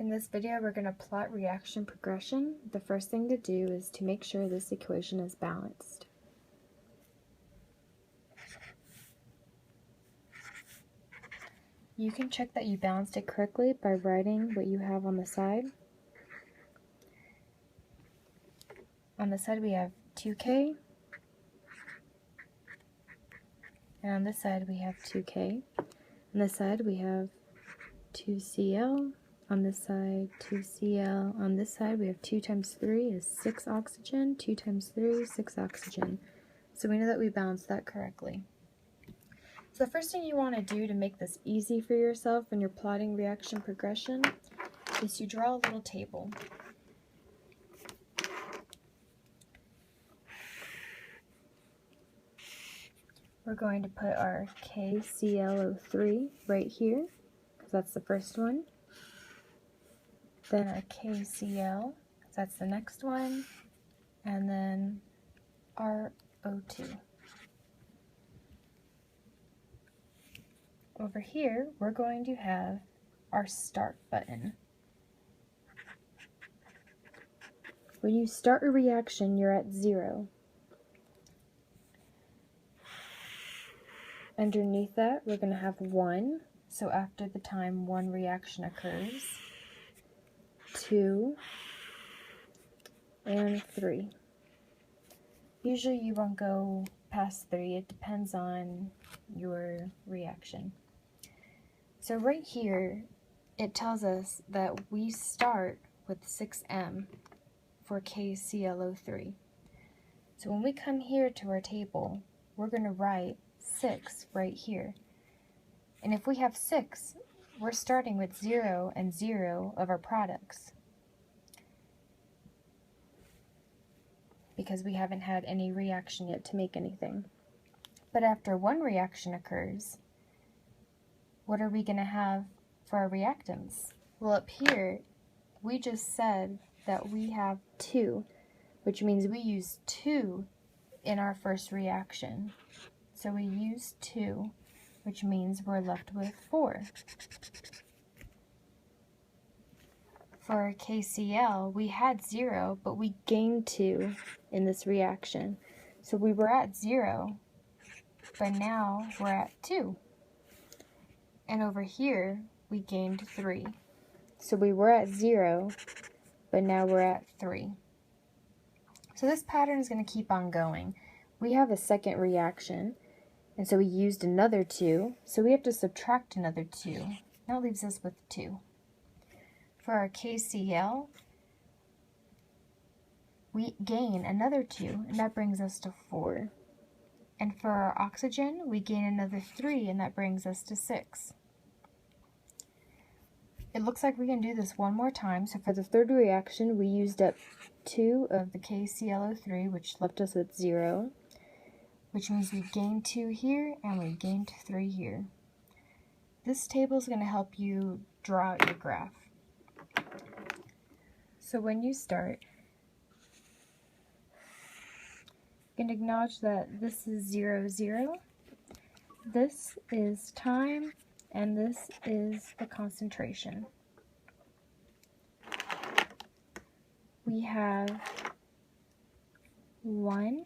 In this video, we're going to plot reaction progression. The first thing to do is to make sure this equation is balanced. You can check that you balanced it correctly by writing what you have on the side. On the side we have 2K, and on this side we have 2K. On this side we have 2Cl. On this side, 2Cl. On this side, we have 2 times 3 is 6 oxygen. 2 times 3, 6 oxygen. So we know that we balanced that correctly. So the first thing you want to do to make this easy for yourself when you're plotting reaction progression is to draw a little table. We're going to put our KClO3 right here, because that's the first one. Then our KCl, that's the next one, and then our O2. Over here, we're going to have our start button. When you start a reaction, you're at 0. Underneath that, we're going to have 1, so after the time 1 reaction occurs. 2, and 3. Usually you won't go past 3, it depends on your reaction. So right here, it tells us that we start with 6M for KClO3. So when we come here to our table, we're going to write 6 right here. And if we have 6, we're starting with 0 and 0 of our products, because we haven't had any reaction yet to make anything. But after 1 reaction occurs, what are we going to have for our reactants? Well, up here, we just said that we have 2, which means we use 2 in our first reaction. So we use 2, which means we're left with 4. For our KCl, we had 0, but we gained 2 in this reaction. So we were at 0, but now we're at 2. And over here, we gained 3. So we were at 0, but now we're at 3. So this pattern is going to keep on going. We have a second reaction, and so we used another 2, so we have to subtract another 2. That leaves us with 2. For our KCl, we gain another 2, and that brings us to 4. And for our oxygen, we gain another 3, and that brings us to 6. It looks like we can do this one more time. So for the third reaction, we used up 2 of the KClO3, which left us with 0, which means we gained 2 here, and we gained 3 here. This table is going to help you draw out your graph. So when you start, you can acknowledge that this is 0, 0. This is time, and this is the concentration. We have 1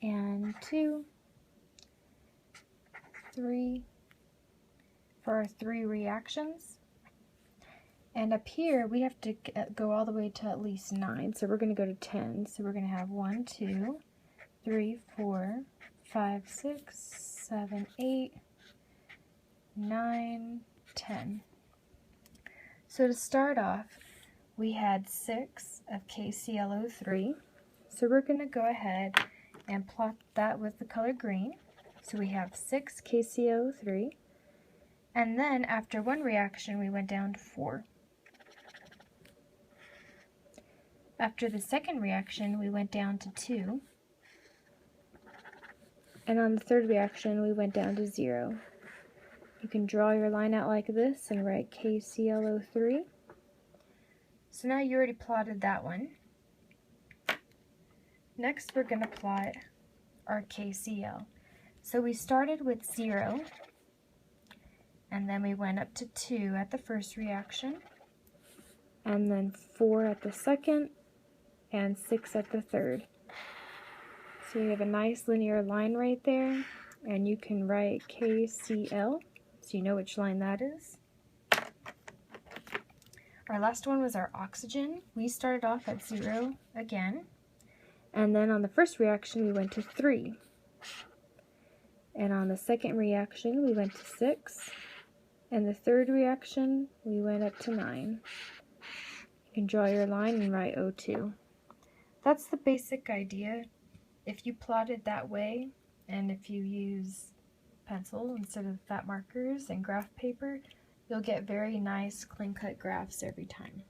and 2, 3 for our 3 reactions. And up here, we have to go all the way to at least 9, so we're going to go to 10. So we're going to have 1, 2, 3, 4, 5, 6, 7, 8, 9, 10. So to start off, we had 6 of KClO3. So we're going to go ahead and plot that with the color green. So we have 6 KClO3. And then after 1 reaction, we went down to 4. After the second reaction, we went down to 2. And on the third reaction, we went down to 0. You can draw your line out like this and write KClO3. So now you already plotted that one. Next, we're going to plot our KCl. So we started with 0, and then we went up to 2 at the first reaction, and then 4 at the second, and 6 at the third. So you have a nice linear line right there, and you can write KCl, so you know which line that is. Our last one was our oxygen. We started off at 0 again, and then on the first reaction we went to 3. And on the second reaction we went to 6, and the third reaction we went up to 9. You can draw your line and write O2. That's the basic idea. If you plot it that way, and if you use pencil instead of fat markers and graph paper, you'll get very nice clean-cut graphs every time.